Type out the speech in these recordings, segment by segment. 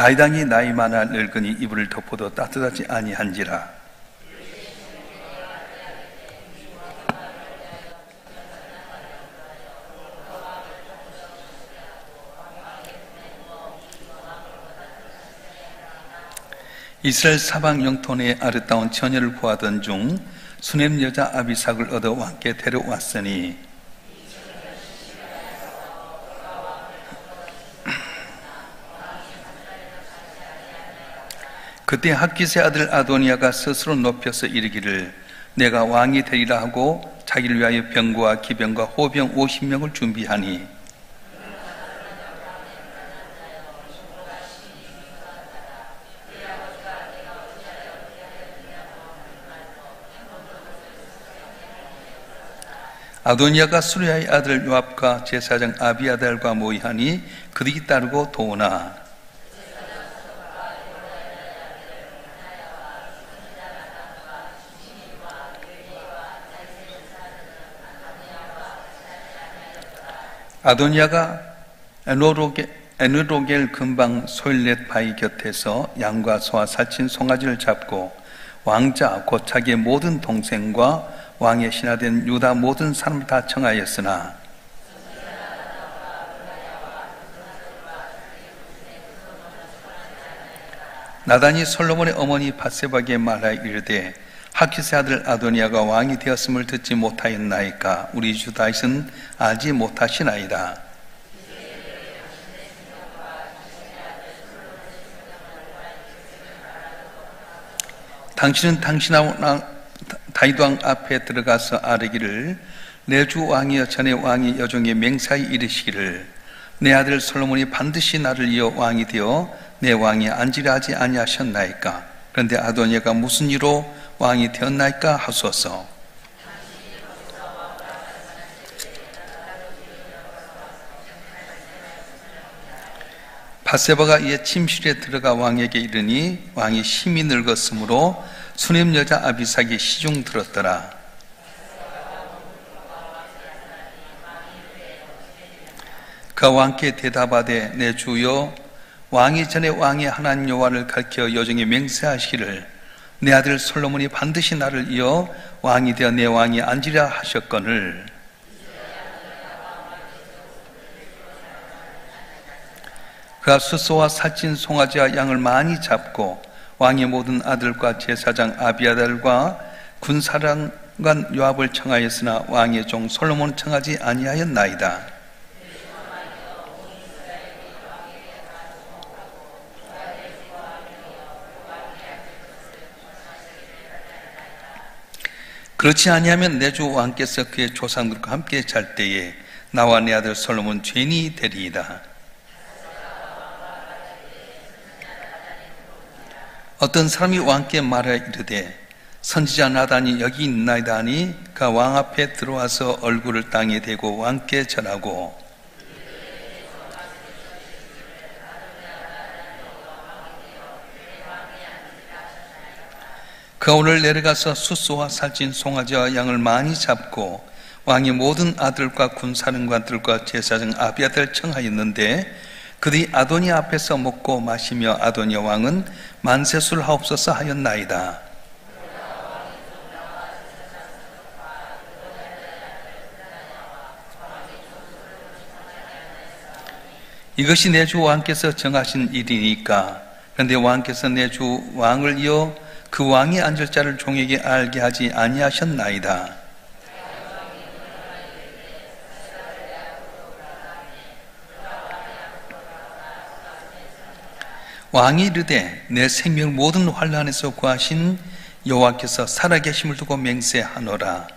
다윗왕이 나이 많아 늙으니 이불을 덮어도 따뜻하지 아니한지라. 이스라엘 사방 영토 내 아름다운 처녀를 구하던 중 수넴 여자 아비삭을 얻어 왕께 데려왔으니 그때 핫깃의 아들 아도니아가 스스로 높여서 이르기를 내가 왕이 되리라 하고 자기를 위하여 병거와 기병과 호병 50명을 준비하니 아도니아가 수리아의 아들 요압과 제사장 아비아달과 모이하니 그들이 따르고 도오나 아도니아가 에누로겔 근방 소일렛 바위 곁에서 양과 소와 살찐 송아지를 잡고 왕자 곧 자기의 모든 동생과 왕의 신하된 유다 모든 사람을 다 청하였으나 나단이 솔로몬의 어머니 밧세바에게 말하여 이르되 핫깃의 아들 아도니아가 왕이 되었음을 듣지 못하였나이까 우리 주 다윗은 알지 못하시나이다. 당신은 다윗왕 앞에 들어가서 아뢰기를 내 주 왕이여 전에 왕이 여종의 맹세하여 이르시기를 내 아들 솔로몬이 반드시 나를 이어 왕이 되어 내 왕이 앉으려 하지 아니하셨나이까. 그런데 아도니아가 무슨 이로 왕이 되었나이까 하소서. 밧세바가 이에 침실에 들어가 왕에게 이르니 왕이 심히 늙었으므로 수넴 여자 아비삭이 시중 들었더라. 그가 왕께 대답하되 내 주여 왕이 전에 왕의 하나님 여호와를 가리켜 여종에 맹세하시기를 내 아들 솔로몬이 반드시 나를 이어 왕이 되어 내 왕이 앉으려 하셨거늘 그가 숫소와 살찐 송아지와 양을 많이 잡고 왕의 모든 아들과 제사장 아비아달과 군사령관 요압을 청하였으나 왕의 종 솔로몬은 청하지 아니하였나이다. 그렇지 아니하면 내 주 왕께서 그의 조상들과 함께 잘 때에 나와 내 아들 솔로몬 죄인이 되리이다. 어떤 사람이 왕께 말하여 이르되 선지자 나단이 여기 있나이다 하니 그가 왕 앞에 들어와서 얼굴을 땅에 대고 왕께 절하고 그가 오늘 내려가서 숫소와 살찐 송아지와 양을 많이 잡고 왕의 모든 아들과 군사령관들과 제사장 아비아달을 청하였는데 그들이 아도니아 앞에서 먹고 마시며 아도니아 왕은 만세술 하옵소서 하였나이다. 이것이 내 주 왕께서 정하신 일이니까. 그런데 왕께서 내 주 왕을 이어 그 왕이 앉을 자를 종에게 알게 하지 아니하셨나이다. 왕이 이르되 내 생명 모든 환난에서 구하신 여호와께서 살아계심을 두고 맹세하노라.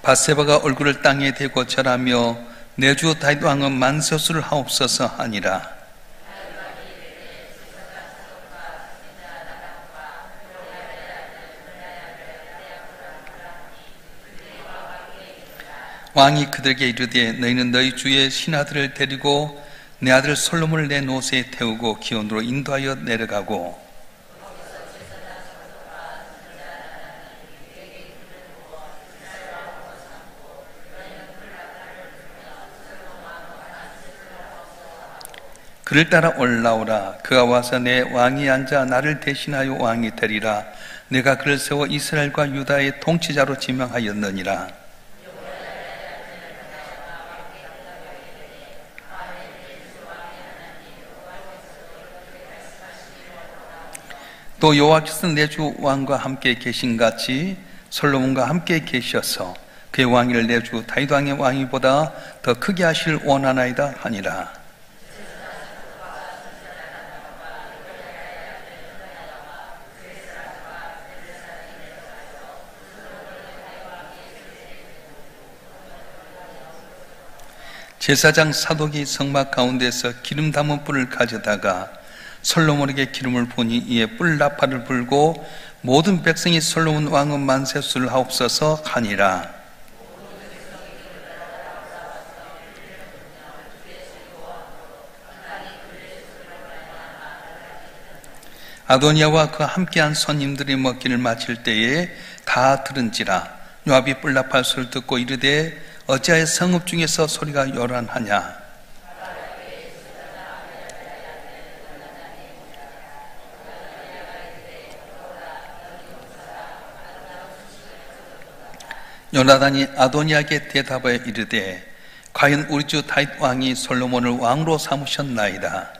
밧세바가 얼굴을 땅에 대고 절하며 내 주 다윗 왕은 만세술을 하옵소서 하니라. 왕이 그들에게 이르되 너희는 너희 주의 신하들을 데리고 내 아들 솔로몬을 내 노새에 태우고 기온으로 인도하여 내려가고 그를 따라 올라오라. 그가 와서 내 왕이 앉아 나를 대신하여 왕이 되리라. 내가 그를 세워 이스라엘과 유다의 통치자로 지명하였느니라. 또 여호와께서 내 주 왕과 함께 계신 같이 솔로몬과 함께 계셔서 그의 왕위를 내 주 다윗 왕의 왕위보다 더 크게 하실 원하나이다 하니라. 제사장 사독이 성막 가운데서 기름 담은 뿔을 가져다가 솔로몬에게 기름을 부으니 이에 뿔 나팔을 불고 모든 백성이 솔로몬 왕은 만세수를 하옵소서 하니라. 아도니아와 그 함께한 손님들이 먹기를 마칠 때에 다 들은지라. 요압이 뿔 나팔 소리를 듣고 이르되 어찌하여 성읍 중에서 소리가 요란하냐. 요나단이 아도니아에게 대답하여 이르되 과연 우리 주 다윗 왕이 솔로몬을 왕으로 삼으셨나이다.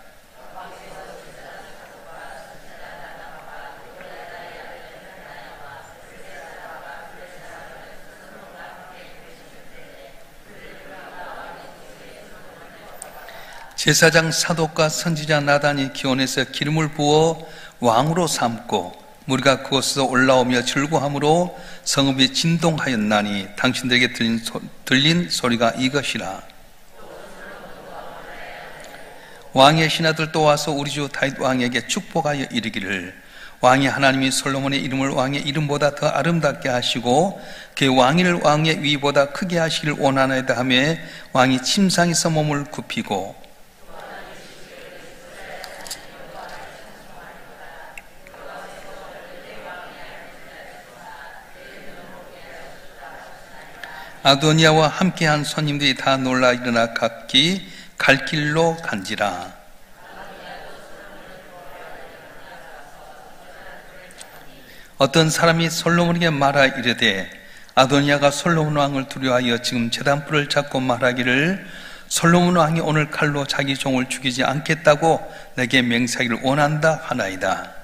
제사장 사독과 선지자 나단이 기온에서 기름을 부어 왕으로 삼고 무리가 그곳에서 올라오며 즐거함으로 성읍이 진동하였나니 당신들에게 들린 소리가 이것이라. 왕의 신하들 또 와서 우리 주 다윗 왕에게 축복하여 이르기를 왕이 하나님이 솔로몬의 이름을 왕의 이름보다 더 아름답게 하시고 그의 왕위를 왕의 위보다 크게 하시기를 원하나이다 하며 왕이 침상에서 몸을 굽히고 아도니아와 함께한 손님들이 다 놀라 일어나 각기 갈 길로 간지라. 어떤 사람이 솔로몬에게 말하 이르되 아도니아가 솔로몬 왕을 두려워하여 지금 제단불을 잡고 말하기를 솔로몬 왕이 오늘 칼로 자기 종을 죽이지 않겠다고 내게 맹세하기를 원한다 하나이다.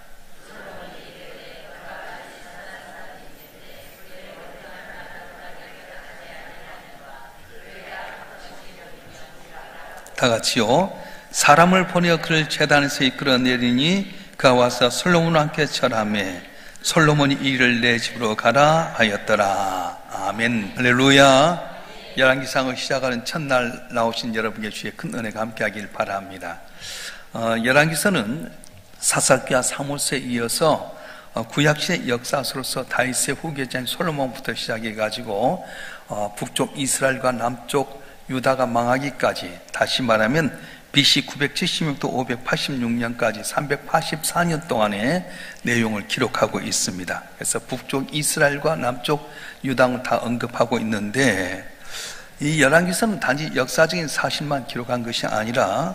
다 같이요. 사람을 보내어 그를 제단에서 이끌어내리니 그가 와서 솔로몬과 함께 절하매 솔로몬이 이 일을 내 집으로 가라 하였더라. 아멘. 할렐루야. 열왕기상을 시작하는 첫날 나오신 여러분께 주의 큰 은혜가 함께하길 바랍니다. 열왕기서는 사사기와 사무엘에 이어서 구약시대 역사서로서 다윗의 후계자인 솔로몬부터 시작해가지고 북쪽 이스라엘과 남쪽 유다가 망하기까지, 다시 말하면 BC 976도 586년까지 384년 동안의 내용을 기록하고 있습니다. 그래서 북쪽 이스라엘과 남쪽 유다를 다 언급하고 있는데, 이 열왕기서는 단지 역사적인 사실만 기록한 것이 아니라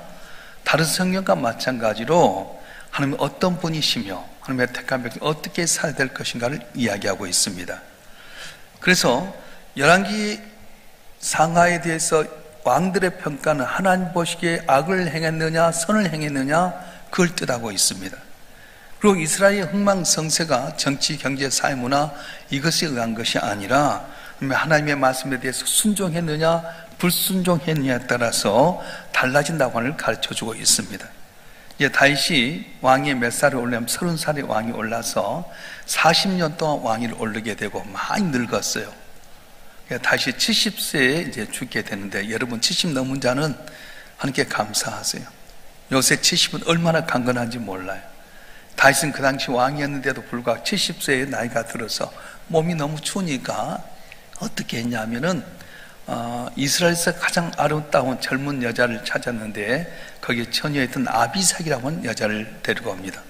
다른 성경과 마찬가지로 하나님이 어떤 분이시며 하나님의 택한 백성이 어떻게 살아야 될 것인가를 이야기하고 있습니다. 그래서 열왕기 상하에 대해서 왕들의 평가는 하나님 보시기에 악을 행했느냐 선을 행했느냐 그걸 뜻하고 있습니다. 그리고 이스라엘의 흥망성쇠가 정치, 경제, 사회, 문화 이것에 의한 것이 아니라 하나님의 말씀에 대해서 순종했느냐 불순종했느냐에 따라서 달라진다고 하는 걸 가르쳐주고 있습니다. 이제 다윗이 왕이 몇 살에 올라면 30살에 왕이 올라서 40년 동안 왕위를 오르게 되고 많이 늙었어요. 다시 70세에 이제 죽게 되는데, 여러분 70 넘은 자는 하나님께 감사하세요. 요새 70은 얼마나 강건한지 몰라요. 다윗은 그 당시 왕이었는데도 불구하고 70세의 나이가 들어서 몸이 너무 추우니까 어떻게 했냐면은 이스라엘에서 가장 아름다운 젊은 여자를 찾았는데 거기에 처녀였던 아비삭이라고 하는 여자를 데리고 옵니다.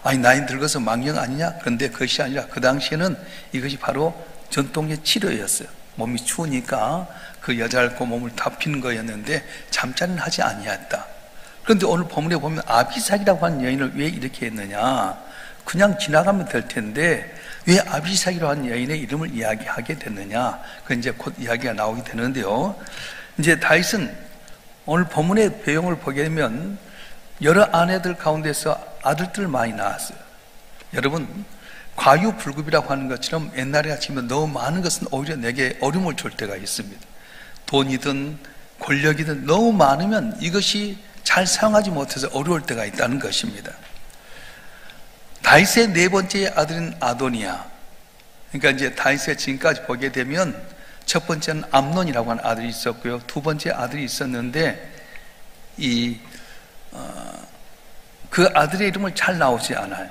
아니 나이 늙어서 망령 아니냐? 그런데 그것이 아니라 그 당시에는 이것이 바로 전통의 치료였어요. 몸이 추우니까 그 여자를 그 몸을 덮이는 거였는데 잠자리는 하지 아니했다. 그런데 오늘 본문에 보면 아비삭이라고 하는 여인을 왜 이렇게 했느냐? 그냥 지나가면 될 텐데 왜 아비삭이라고 하는 여인의 이름을 이야기하게 됐느냐? 그 이제 곧 이야기가 나오게 되는데요. 이제 다윗은 오늘 본문의 배경을 보게 되면 여러 아내들 가운데서 아들들 많이 낳았어요. 여러분, 과유불급이라고 하는 것처럼 옛날에 아침에 너무 많은 것은 오히려 내게 어려움을 줄 때가 있습니다. 돈이든 권력이든 너무 많으면 이것이 잘 사용하지 못해서 어려울 때가 있다는 것입니다. 다윗의 네 번째 아들인 아도니아, 그러니까 이제 다윗의 지금까지 보게 되면 첫 번째는 암논이라고 하는 아들이 있었고요, 두 번째 아들이 있었는데 그 아들의 이름을 잘 나오지 않아요.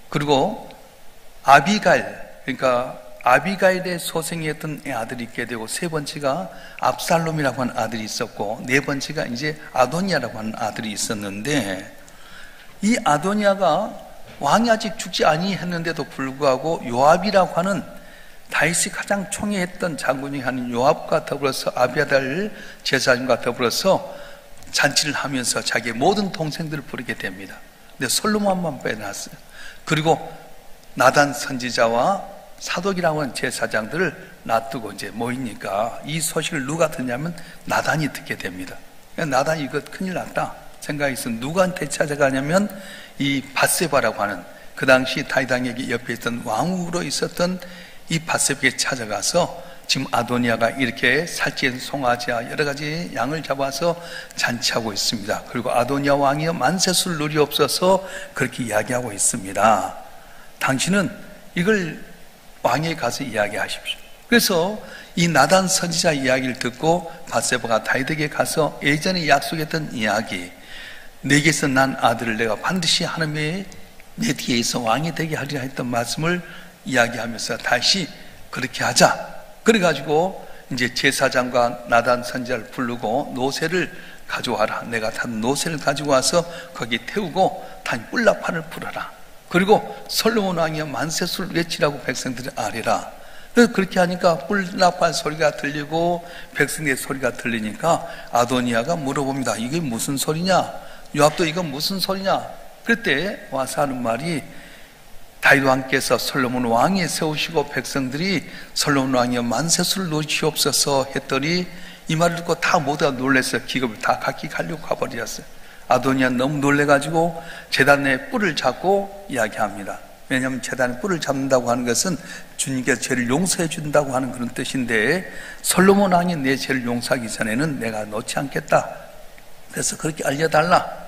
그리고 아비가일, 그러니까 아비가일의 소생이었던 아들이 있게 되고, 세 번째가 압살롬이라고 하는 아들이 있었고, 네 번째가 이제 아도니아라고 하는 아들이 있었는데, 이 아도니아가 왕이 아직 죽지 아니했는데도 불구하고 요압이라고 하는 다윗이 가장 총애했던 장군이 하는 요압과 더불어서 아비아달 제사장과 더불어서 잔치를 하면서 자기의 모든 동생들을 부르게 됩니다. 근데 솔로몬만 빼놨어요. 그리고 나단 선지자와 사독이라고 하는 제사장들을 놔두고 이제 모이니까 이 소식을 누가 듣냐면 나단이 듣게 됩니다. 나단이 이거 큰일 났다 생각이 있어 누구한테 찾아가냐면 이 밧세바라고 하는 그 당시 다윗 왕에게 옆에 있던 왕후로 있었던 이 밧세바에게 찾아가서 지금 아도니아가 이렇게 살찐 송아지와 여러 가지 양을 잡아서 잔치하고 있습니다. 그리고 아도니아 왕이여 만세술 누리옵소서 그렇게 이야기하고 있습니다. 당신은 이걸 왕에게 가서 이야기하십시오. 그래서 이 나단 선지자 이야기를 듣고 밧세바가 다윗에게 가서 예전에 약속했던 이야기, 내게서 난 아들을 내가 반드시 하나님의 내 뒤에 있어 왕이 되게 하리라 했던 말씀을 이야기하면서 다시 그렇게 하자. 그래가지고 이제 제사장과 나단 선지자를 부르고 노새를 가져와라. 내가 탄 노새를 가지고 와서 거기 태우고 단 뿔나팔을 불어라. 그리고 솔로몬 왕이여 만세술 외치라고 백성들이 아뢰라. 그렇게 하니까 뿔나팔 소리가 들리고 백성의 소리가 들리니까 아도니아가 물어봅니다. 이게 무슨 소리냐? 요압도 이건 무슨 소리냐? 그때 와서 하는 말이 다윗 왕께서 솔로몬 왕이 세우시고 백성들이 솔로몬 왕이여 만세술 놓으시옵소서 했더니 이 말을 듣고 다 모두가 놀라서 기겁을 다 각기 가려고 가버렸어요. 아도니아 너무 놀래가지고 제단에 뿔을 잡고 이야기합니다. 왜냐하면 제단에 뿔을 잡는다고 하는 것은 주님께서 죄를 용서해 준다고 하는 그런 뜻인데 솔로몬 왕이 내 죄를 용서하기 전에는 내가 놓지 않겠다. 그래서 그렇게 알려달라.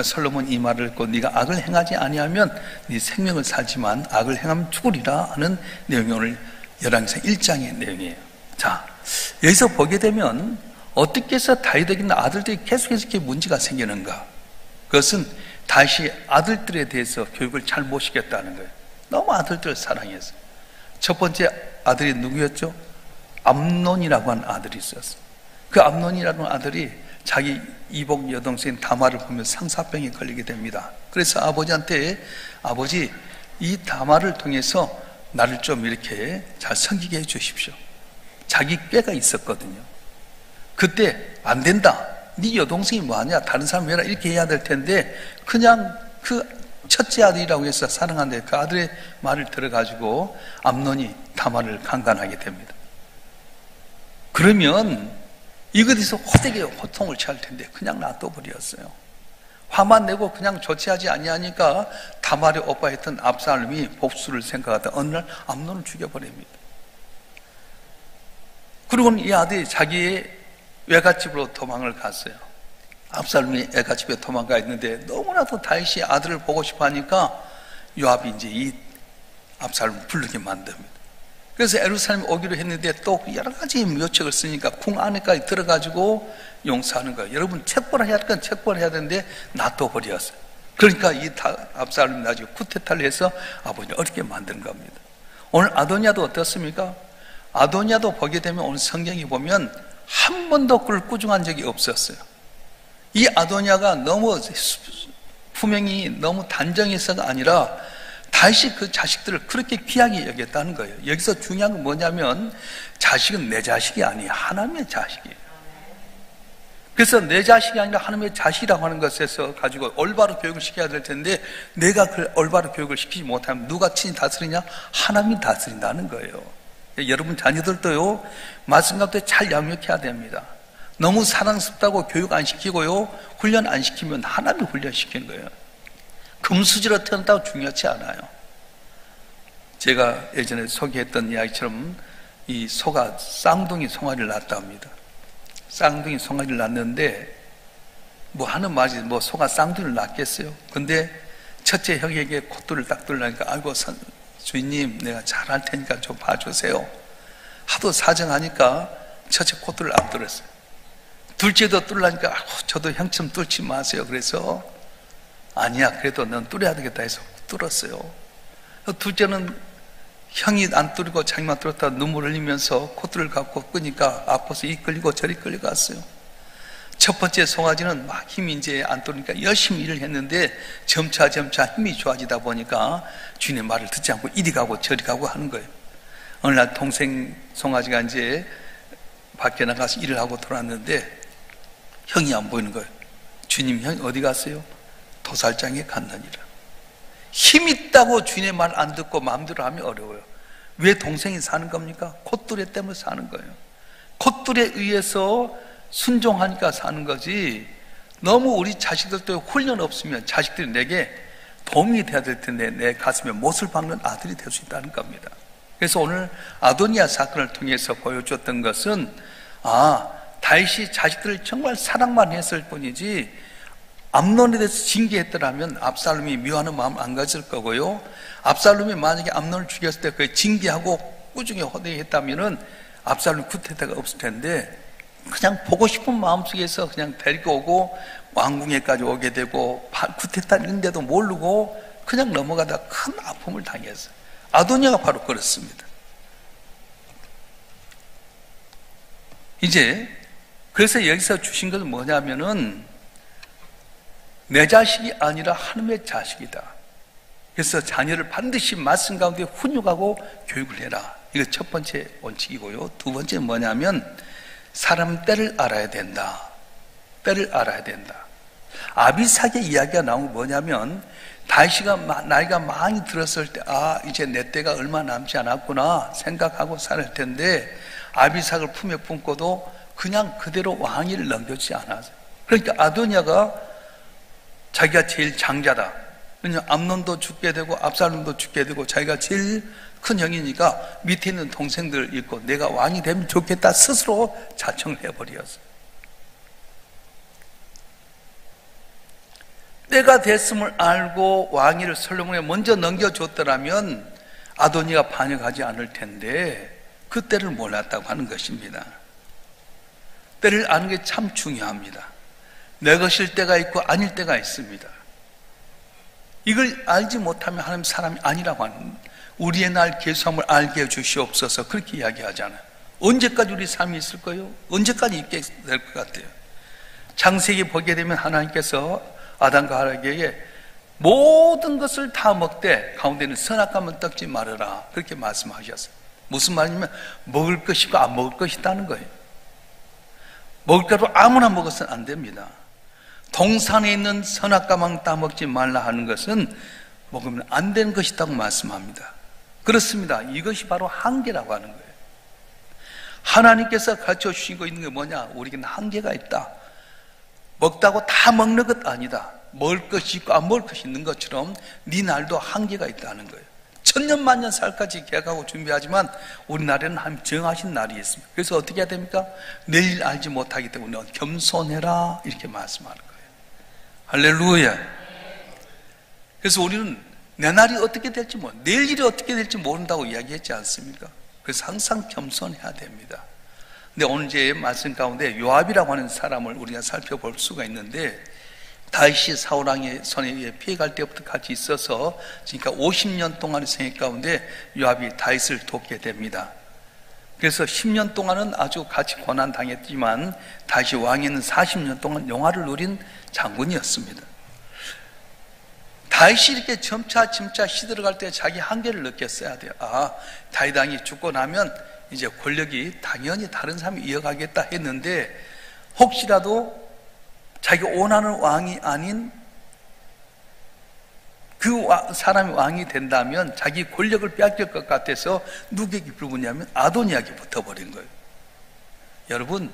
솔로몬 이 말을 듣고 네가 악을 행하지 아니하면 네 생명을 살지만 악을 행하면 죽으리라 하는 내용이 오늘 열왕기상 1장의 내용이에요. 자, 여기서 보게 되면 어떻게 해서 다윗에게 있는 아들들이 계속해서 이렇게 문제가 생기는가? 그것은 다윗이 아들들에 대해서 교육을 잘 못 시켰다는 거예요. 너무 아들들을 사랑했어요. 첫 번째 아들이 누구였죠? 암논이라고 하는 아들이 있었어요. 그 암논이라는 아들이 자기 이복 여동생 다말을 보면 상사병에 걸리게 됩니다. 그래서 아버지한테 아버지 이 다말을 통해서 나를 좀 이렇게 잘 섬기게 해 주십시오. 자기 꾀가 있었거든요. 그때 안 된다. 네 여동생이 뭐하냐? 다른 사람 해라. 이렇게 해야 될 텐데 그냥 그 첫째 아들이라고 해서 사랑하는데 그 아들의 말을 들어가지고 암논이 다말을 강간하게 됩니다. 그러면 이것에서 호되게 호통을 취할 텐데 그냥 놔둬버렸어요. 화만 내고 그냥 조치하지 아니하니까 다말의 오빠였던 압살롬이 복수를 생각하다 어느 날 암논을 죽여버립니다. 그리고는 이 아들이 자기의 외갓집으로 도망을 갔어요. 압살롬이 외갓집에 도망가 있는데 너무나도 다윗이 아들을 보고 싶어 하니까 요압이 이제 이 압살롬을 부르게 만듭니다. 그래서 예루살렘에 오기로 했는데 또 여러 가지 묘책을 쓰니까 궁 안에까지 들어가지고 용서하는 거예요. 여러분 책벌 해야 할 건 책벌 해야 되는데 놔둬버렸어요. 그러니까 이 압살롬이 나중에 쿠데타를 해서 아버지를 어렵게 만드는 겁니다. 오늘 아도니아도 어떻습니까? 아도니아도 보게 되면 오늘 성경에 보면 한 번도 그를 꾸중한 적이 없었어요. 이 아도니아가 너무 품행이 너무 단정해서가 아니라 다윗이 그 자식들을 그렇게 귀하게 여겼다는 거예요. 여기서 중요한 건 뭐냐면 자식은 내 자식이 아니에요. 하나님의 자식이에요. 그래서 내 자식이 아니라 하나님의 자식이라고 하는 것에서 가지고 올바로 교육을 시켜야 될 텐데, 내가 그 올바로 교육을 시키지 못하면 누가 친히 다스리냐? 하나님이 다스린다는 거예요. 여러분 자녀들도요, 말씀 가운데 잘 양육해야 됩니다. 너무 사랑스럽다고 교육 안 시키고요, 훈련 안 시키면 하나님이 훈련시키는 거예요. 금수저로 태어났다고 중요하지 않아요. 제가 예전에 소개했던 이야기처럼 이 소가 쌍둥이 송아지를 낳았다 합니다. 쌍둥이 송아지를 낳았는데 뭐 하는 말이 뭐 소가 쌍둥이를 낳겠어요? 근데 첫째 형에게 콧돌을 딱 뚫으니까 아이고 주인님 내가 잘할 테니까 좀 봐주세요. 하도 사정하니까 첫째 콧돌을 안 뚫었어요. 둘째도 뚫으니까 저도 형처럼 뚫지 마세요. 그래서 아니야 그래도 넌 뚫어야 되겠다 해서 뚫었어요. 둘째는 형이 안 뚫리고 자기만 뚫었다 눈물 흘리면서 콧줄을 갖고 끄니까 아파서 이 끌리고 저리 끌려갔어요. 첫 번째 송아지는 막 힘이 이제 안 뚫으니까 열심히 일을 했는데 점차 힘이 좋아지다 보니까 주인의 말을 듣지 않고 이리 가고 저리 가고 하는 거예요. 어느 날 동생 송아지가 이제 밖에 나가서 일을 하고 돌아왔는데 형이 안 보이는 거예요. 주님 형 어디 갔어요? 도살장에 갔느니라. 힘 있다고 주인의 말 안 듣고 마음대로 하면 어려워요. 왜 동생이 사는 겁니까? 콧뚜레 때문에 사는 거예요. 콧뚜레에 의해서 순종하니까 사는 거지. 너무 우리 자식들도 훈련 없으면 자식들이 내게 도움이 돼야 될 텐데 내 가슴에 못을 박는 아들이 될 수 있다는 겁니다. 그래서 오늘 아도니아 사건을 통해서 보여줬던 것은 다윗이 자식들을 정말 사랑만 했을 뿐이지 암논에 대해서 징계했더라면 압살롬이 미워하는 마음 안 가질 거고요. 압살롬이 만약에 암논을 죽였을 때 그 징계하고 꾸준히 호되했다면은 압살롬이 구태타가 없을 텐데 그냥 보고 싶은 마음속에서 그냥 데리고 오고 왕궁에까지 오게 되고 구태타 있는데도 모르고 그냥 넘어가다 큰 아픔을 당했어요. 아도니아가 바로 그렇습니다. 이제 그래서 여기서 주신 것은 뭐냐면은 내 자식이 아니라 하나님의 자식이다. 그래서 자녀를 반드시 말씀 가운데 훈육하고 교육을 해라. 이거 첫 번째 원칙이고요. 두 번째는 뭐냐면 사람 때를 알아야 된다. 때를 알아야 된다. 아비삭의 이야기가 나온 뭐냐면 다윗이가 나이가 많이 들었을 때 이제 내 때가 얼마 남지 않았구나 생각하고 살 텐데 아비삭을 품에 품고도 그냥 그대로 왕위를 넘겨주지 않았어요. 그러니까 아도니아가 자기가 제일 장자다. 왜냐하면 암논도 죽게 되고 압살롬도 죽게 되고 자기가 제일 큰 형이니까 밑에 있는 동생들 있고 내가 왕이 되면 좋겠다 스스로 자청을 해버렸어요. 때가 됐음을 알고 왕위를 솔로몬에 먼저 넘겨줬더라면 아도니가 반역하지 않을 텐데 그 때를 몰랐다고 하는 것입니다. 때를 아는 게 참 중요합니다. 내 것일 때가 있고 아닐 때가 있습니다. 이걸 알지 못하면 하나님 사람이 아니라고 하는 우리의 날 계수함을 알게 해주시옵소서 그렇게 이야기하잖아요. 언제까지 우리 삶이 있을 거예요? 언제까지 있게 될 것 같아요? 창세기 보게 되면 하나님께서 아담과 하와에게 모든 것을 다 먹되 가운데는 선악과만 떡지 말아라 그렇게 말씀하셨어요. 무슨 말이냐면 먹을 것이 있고 안 먹을 것이 있다는 거예요. 먹을 거로 아무나 먹어서는 안 됩니다. 동산에 있는 선악과만 따먹지 말라 하는 것은 먹으면 안 되는 것이라고 말씀합니다. 그렇습니다. 이것이 바로 한계라고 하는 거예요. 하나님께서 가르쳐 주시고 있는 게 뭐냐? 우리에게는 한계가 있다. 먹다고 다 먹는 것 아니다. 먹을 것이 있고 안 먹을 것이 있는 것처럼 네 날도 한계가 있다는 거예요. 천년만년 살까지 계획하고 준비하지만 우리나라에는 한 정하신 날이 있습니다. 그래서 어떻게 해야 됩니까? 내일 알지 못하기 때문에 겸손해라 이렇게 말씀하는 거예요. 할렐루야. 그래서 우리는 내 날이 어떻게 될지 내일 일이 어떻게 될지 모른다고 이야기했지 않습니까? 그래서 항상 겸손해야 됩니다. 근데 오늘 제 말씀 가운데 요압이라고 하는 사람을 우리가 살펴볼 수가 있는데 다윗이 사울왕의 손에 의해 피해갈 때부터 같이 있어서 그러니까 50년 동안의 생애 가운데 요압이 다윗을 돕게 됩니다. 그래서 10년 동안은 아주 같이 고난당했지만 다윗이 왕에는 40년 동안 영화를 누린 장군이었습니다. 다윗이 이렇게 점차 시들어갈 때 자기 한계를 느꼈어야 돼요. 다윗 왕이 죽고 나면 이제 권력이 당연히 다른 사람이 이어가겠다 했는데 혹시라도 자기가 원하는 왕이 아닌 그 사람이 왕이 된다면 자기 권력을 빼앗길 것 같아서 누구에게 불붙냐면 아도니아에게 붙어버린 거예요. 여러분,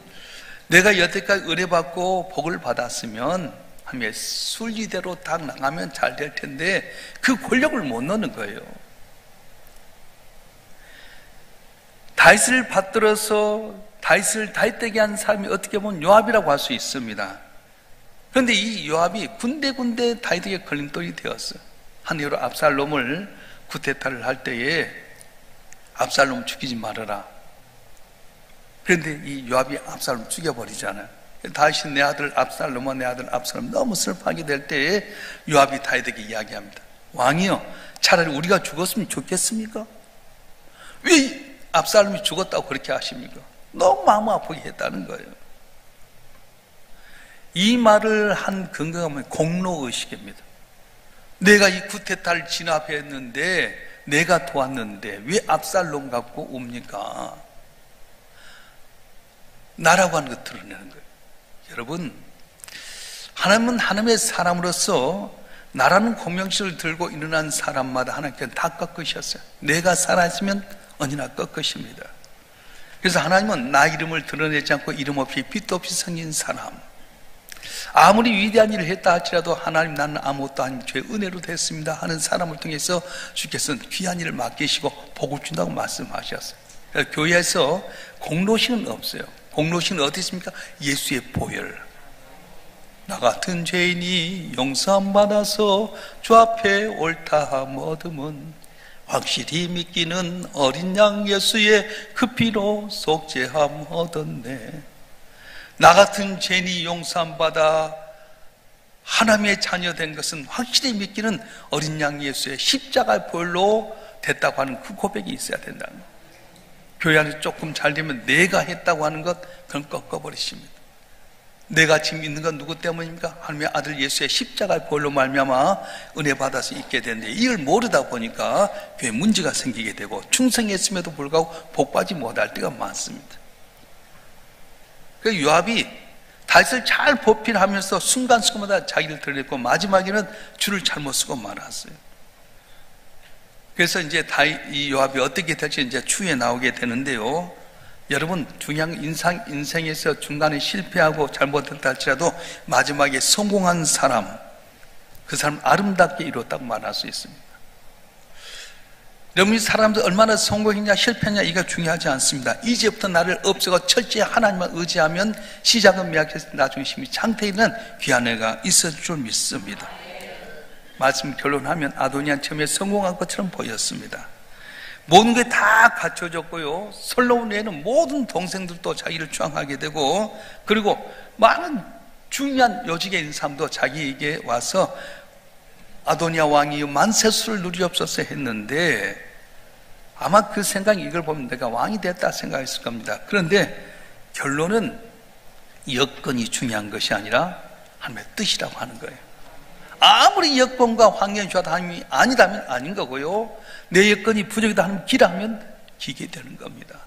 내가 여태까지 은혜받고 복을 받았으면 하며 순리대로 딱 나가면 잘 될 텐데 그 권력을 못 넣는 거예요. 다윗을 받들어서 다윗을 다윗되게 한 사람이 어떻게 보면 요압이라고 할 수 있습니다. 그런데 이 요압이 군데군데 다윗에게 걸림돌이 되었어요. 한 이유로 압살롬을 쿠데타를 할 때에 압살롬 죽이지 말아라. 그런데 이 요압이 압살롬 죽여버리잖아요. 다윗이 내 아들 압살롬과 내 아들 압살롬 너무 슬퍼하게 될 때에 요압이 다윗에게 이야기합니다. 왕이여, 차라리 우리가 죽었으면 좋겠습니까? 왜 압살롬이 죽었다고 그렇게 하십니까? 너무 마음 아프게 했다는 거예요. 이 말을 한 근거가 뭐냐면 공로의식입니다. 내가 이 쿠데타를 진압했는데 내가 도왔는데 왜 압살롬 갖고 옵니까? 나라고 하는 거 드러내는 거예요. 여러분, 하나님은 하나님의 사람으로서 나라는 공명실을 들고 일어난 사람마다 하나님께서 다 꺾으셨어요. 내가 살아있으면 언제나 꺾으십니다. 그래서 하나님은 나 이름을 드러내지 않고 이름 없이 빛도 없이 생긴 사람, 아무리 위대한 일을 했다 할지라도 하나님 나는 아무것도 아닌 죄 은혜로 됐습니다 하는 사람을 통해서 주께서는 귀한 일을 맡기시고 복을 준다고 말씀하셨어요. 교회에서 공로신은 없어요. 공로신은 어디 있습니까? 예수의 보혈. 나 같은 죄인이 용서함 받아서 주 앞에 옳다함 얻음은 확실히 믿기는 어린 양 예수의 그 피로 속죄함 얻었네. 나 같은 죄인이 용서함 받아 하나님의 자녀 된 것은 확실히 믿기는 어린 양 예수의 십자가 보혈로 됐다고 하는 그 고백이 있어야 된다는 거예요. 교회 안에서 조금 잘 되면 내가 했다고 하는 것, 그건 꺾어버리십니다. 내가 지금 있는 건 누구 때문입니까? 하나님의 아들 예수의 십자가 보혈로 말미암아 은혜 받아서 있게 되는데 이걸 모르다 보니까 교회에 문제가 생기게 되고 충성했음에도 불구하고 복받지 못할 때가 많습니다. 그 요압이 다윗을 잘 보필하면서 순간순간마다 자기를 드러냈고 마지막에는 줄을 잘못 쓰고 말았어요. 그래서 이제 이 요압이 어떻게 될지 이제 추후에 나오게 되는데요. 여러분, 중요한 인생에서 중간에 실패하고 잘못했다 할지라도 마지막에 성공한 사람, 그 사람 아름답게 이뤘다고 말할 수 있습니다. 여러분이 사람들 얼마나 성공했냐 실패했냐 이거 중요하지 않습니다. 이제부터 나를 없애고 철저히 하나님만 의지하면 시작은 미약해서 나중에 심히 창태에는 귀한 애가 있을 줄 믿습니다. 말씀 결론하면 아도니아는 처음에 성공한 것처럼 보였습니다. 모든 게 다 갖춰졌고요. 솔로몬 외에는 모든 동생들도 자기를 추앙하게 되고, 그리고 많은 중요한 요직에 있는 사람도 자기에게 와서 아도니아 왕이 만세수를 누리옵소서 했는데 아마 그 생각이 이걸 보면 내가 왕이 됐다 생각했을 겁니다. 그런데 결론은 여건이 중요한 것이 아니라 하나님의 뜻이라고 하는 거예요. 아무리 여건과 환경이 좋아도 하나님이 아니다면 아닌 거고요. 내 여건이 부족이다 하나님 기라면 기게 되는 겁니다.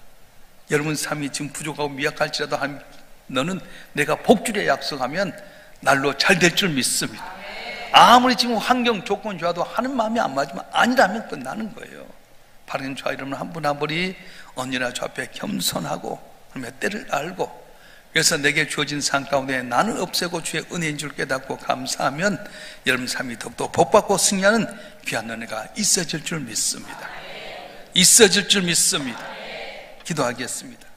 여러분 삶이 지금 부족하고 미약할지라도 하나님 너는 내가 복주려 약속하면 날로 잘 될 줄 믿습니다. 아무리 지금 환경 조건 좋아도 하는 마음이 안 맞으면 아니라면 끝나는 거예요. 바른 좌 이름은 한 분 한 분이 언제나 주 앞에 겸손하고 하나님의 때를 알고, 그래서 내게 주어진 삶 가운데 나는 없애고 주의 은혜인 줄 깨닫고 감사하면 여러분 삶이 더욱더 복받고 승리하는 귀한 은혜가 있어질 줄 믿습니다. 있어질 줄 믿습니다. 기도하겠습니다.